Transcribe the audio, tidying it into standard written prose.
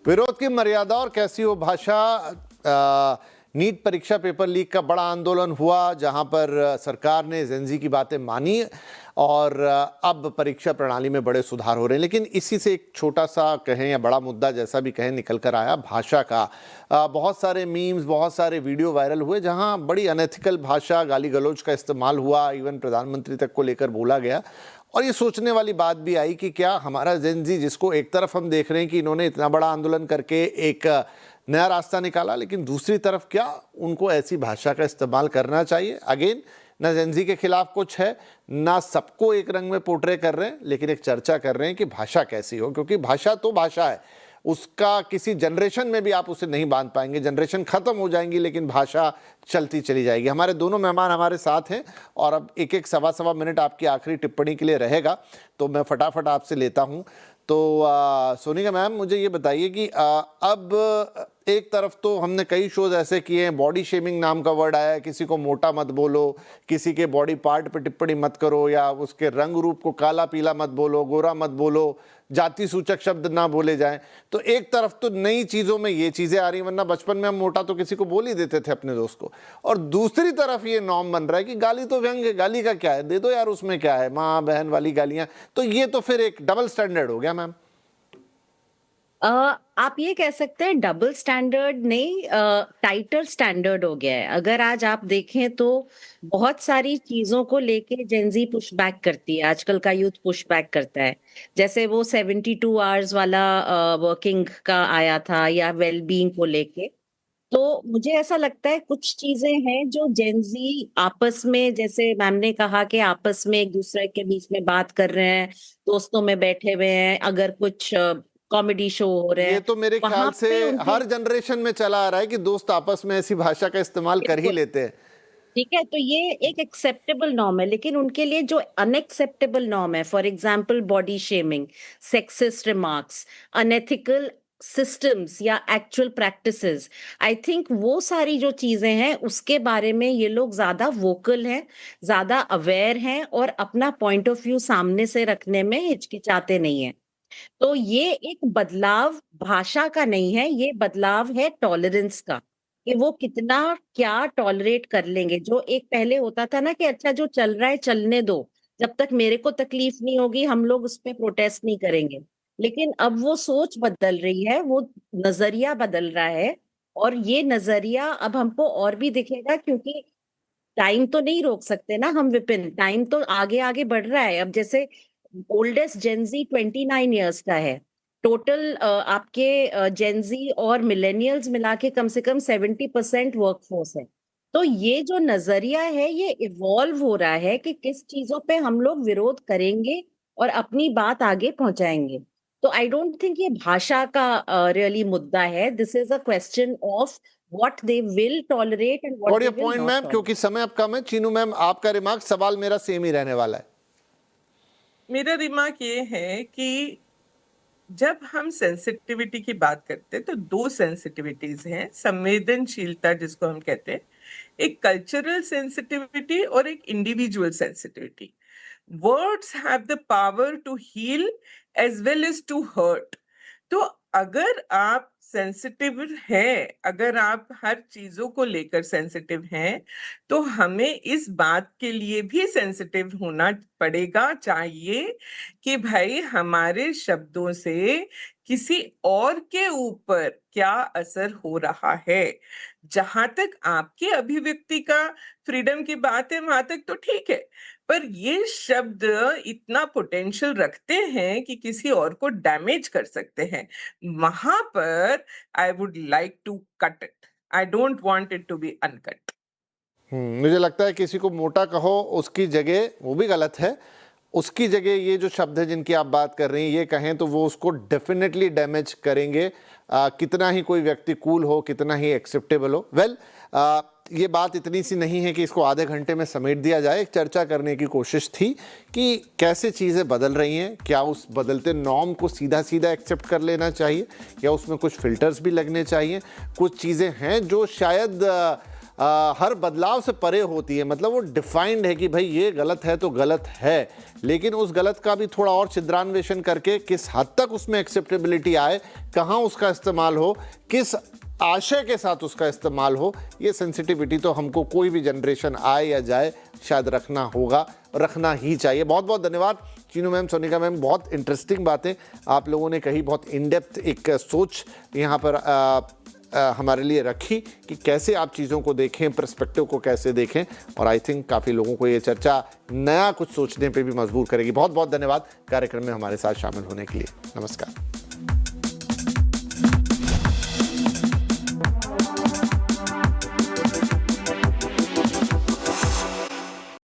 विरोध की मर्यादा और कैसी हो भाषा। नीट परीक्षा पेपर लीक का बड़ा आंदोलन हुआ, जहां पर सरकार ने जेनजी की बातें मानी और अब परीक्षा प्रणाली में बड़े सुधार हो रहे हैं। लेकिन इसी से एक छोटा सा कहें या बड़ा मुद्दा जैसा भी कहें निकल कर आया भाषा का। बहुत सारे मीम्स, बहुत सारे वीडियो वायरल हुए जहां बड़ी अनएथिकल भाषा, गाली गलौज का इस्तेमाल हुआ, इवन प्रधानमंत्री तक को लेकर बोला गया। और ये सोचने वाली बात भी आई कि क्या हमारा जेनजी, जिसको एक तरफ हम देख रहे हैं कि इन्होंने इतना बड़ा आंदोलन करके एक नया रास्ता निकाला, लेकिन दूसरी तरफ क्या उनको ऐसी भाषा का इस्तेमाल करना चाहिए? अगेन, ना जेनजी के खिलाफ कुछ है, ना सबको एक रंग में पोर्ट्रे कर रहे हैं, लेकिन एक चर्चा कर रहे हैं कि भाषा कैसी हो, क्योंकि भाषा तो भाषा है, उसका किसी जनरेशन में भी आप उसे नहीं बांध पाएंगे। जनरेशन खत्म हो जाएंगी लेकिन भाषा चलती चली जाएगी। हमारे दोनों मेहमान हमारे साथ हैं और अब एक एक सवा मिनट आपकी आखिरी टिप्पणी के लिए रहेगा, तो मैं फटाफट आपसे लेता हूं। तो सोनिका मैम, मुझे ये बताइए कि अब एक तरफ तो हमने कई शोज ऐसे किए हैं, बॉडी शेमिंग नाम का वर्ड आया है, किसी को मोटा मत बोलो, किसी के बॉडी पार्ट पे टिप्पणी मत करो, या उसके रंग रूप को काला पीला मत बोलो, गोरा मत बोलो, जाति सूचक शब्द ना बोले जाएं। तो एक तरफ तो नई चीजों में ये चीजें आ रही, वरना बचपन में हम मोटा तो किसी को बोल ही देते थे अपने दोस्त को, और दूसरी तरफ ये नॉर्म बन रहा है कि गाली तो व्यंग है, गाली का क्या है, दे दो यार, उसमें क्या है, माँ बहन वाली गालियां। तो ये तो फिर एक डबल स्टैंडर्ड हो गया मैम। आप ये कह सकते हैं डबल स्टैंडर्ड नहीं, टाइटर स्टैंडर्ड हो गया है। अगर आज आप देखें तो बहुत सारी चीजों को लेके जेनजी पुश बैक करती है, आजकल का यूथ पुश बैक करता है। जैसे वो 72 आवर्स वाला वर्किंग का आया था, या वेलबींग को लेके। तो मुझे ऐसा लगता है कुछ चीजें हैं जो जेनजी आपस में, जैसे मैम ने कहा कि आपस में एक दूसरे के बीच में बात कर रहे हैं, दोस्तों में बैठे हुए हैं, अगर कुछ कॉमेडी शो हो रहे हैं, ये तो मेरे ख्याल से हर जनरेशन में चला आ रहा है कि दोस्त आपस में ऐसी भाषा का इस्तेमाल कर ही लेते हैं। ठीक है, तो ये एक एक्सेप्टेबल नॉर्म है। लेकिन उनके लिए जो अनएक्सेप्टेबल नॉर्म है, for example body shaming, sexist remarks, unethical systems या एक्चुअल प्रैक्टिसेस, आई थिंक वो सारी जो चीजें हैं उसके बारे में ये लोग ज्यादा वोकल हैं, ज्यादा अवेयर हैं, और अपना पॉइंट ऑफ व्यू सामने से रखने में हिचकिचाते नहीं है। तो ये एक बदलाव भाषा का नहीं है, ये बदलाव है टॉलरेंस का, कि वो कितना क्या टॉलरेट कर लेंगे। जो एक पहले होता था ना कि अच्छा जो चल रहा है चलने दो, जब तक मेरे को तकलीफ नहीं होगी हम लोग उस पे प्रोटेस्ट नहीं करेंगे। लेकिन अब वो सोच बदल रही है, वो नजरिया बदल रहा है, और ये नजरिया अब हमको और भी दिखेगा, क्योंकि टाइम तो नहीं रोक सकते ना हम विपिन, टाइम तो आगे आगे बढ़ रहा है। अब जैसे ओल्डेस्ट जेनजी 29 इयर्स का है, टोटल आपके जेनजी और मिलेनियल्स मिला के कम से कम 70% वर्कफोर्स है। तो ये जो नजरिया है ये इवॉल्व हो रहा है कि किस चीजों पे हम लोग विरोध करेंगे और अपनी बात आगे पहुंचाएंगे। तो आई डोंट थिंक ये भाषा का रियली मुद्दा है। This is a question of what they will tolerate and what और ये they will point not ma'am, tolerate. क्योंकि समय अब कम है, चीनू मैम आपका रिमार्क, सवाल मेरा सेम ही रहने वाला है। मेरा रिमार्क ये है कि जब हम सेंसिटिविटी की बात करते हैं तो दो सेंसिटिविटीज हैं, संवेदनशीलता जिसको हम कहते हैं, एक कल्चरल सेंसिटिविटी और एक individual sensitivity. Words have the power to heal as well as to hurt. तो अगर आप सेंसिटिव हैं, अगर आप हर चीजों को लेकर सेंसिटिव हैं, तो हमें इस बात के लिए भी सेंसिटिव होना पड़ेगा, चाहिए कि भाई हमारे शब्दों से किसी और के ऊपर क्या असर हो रहा है। जहां तक आपके अभिव्यक्ति का फ्रीडम की बात है वहां तक तो ठीक है, पर ये शब्द इतना पोटेंशियल रखते हैं कि किसी और को डैमेज कर सकते हैं। वहां पर I would like to cut it, I don't want it to be uncut. मुझे लगता है किसी को मोटा कहो उसकी जगह, वो भी गलत है, उसकी जगह ये जो शब्द है जिनकी आप बात कर रही हैं ये कहें तो वो उसको डेफिनेटली डैमेज करेंगे, कितना ही कोई व्यक्ति कूल हो, कितना ही एक्सेप्टेबल हो। वेल, ये बात इतनी सी नहीं है कि इसको आधे घंटे में समेट दिया जाए। एक चर्चा करने की कोशिश थी कि कैसे चीज़ें बदल रही हैं, क्या उस बदलते नॉर्म को सीधा सीधा एक्सेप्ट कर लेना चाहिए या उसमें कुछ फिल्टर्स भी लगने चाहिए। कुछ चीज़ें हैं जो शायद हर बदलाव से परे होती है। मतलब वो डिफाइंड है कि भाई ये गलत है तो गलत है, लेकिन उस गलत का भी थोड़ा और छिद्रान्वेषण करके किस हद तक उसमें एक्सेप्टेबिलिटी आए, कहाँ उसका इस्तेमाल हो, किस आशय के साथ उसका इस्तेमाल हो, ये सेंसिटिविटी तो हमको कोई भी जनरेशन आए या जाए शायद रखना होगा, रखना ही चाहिए। बहुत बहुत धन्यवाद चीनू मैम, सोनिका मैम, बहुत इंटरेस्टिंग बातें आप लोगों ने कही, बहुत इन डेप्थ एक सोच यहाँ पर हमारे लिए रखी कि कैसे आप चीज़ों को देखें, पर्सपेक्टिव को कैसे देखें, और आई थिंक काफ़ी लोगों को ये चर्चा नया कुछ सोचने पे भी मजबूर करेगी। बहुत बहुत धन्यवाद कार्यक्रम में हमारे साथ शामिल होने के लिए। नमस्कार।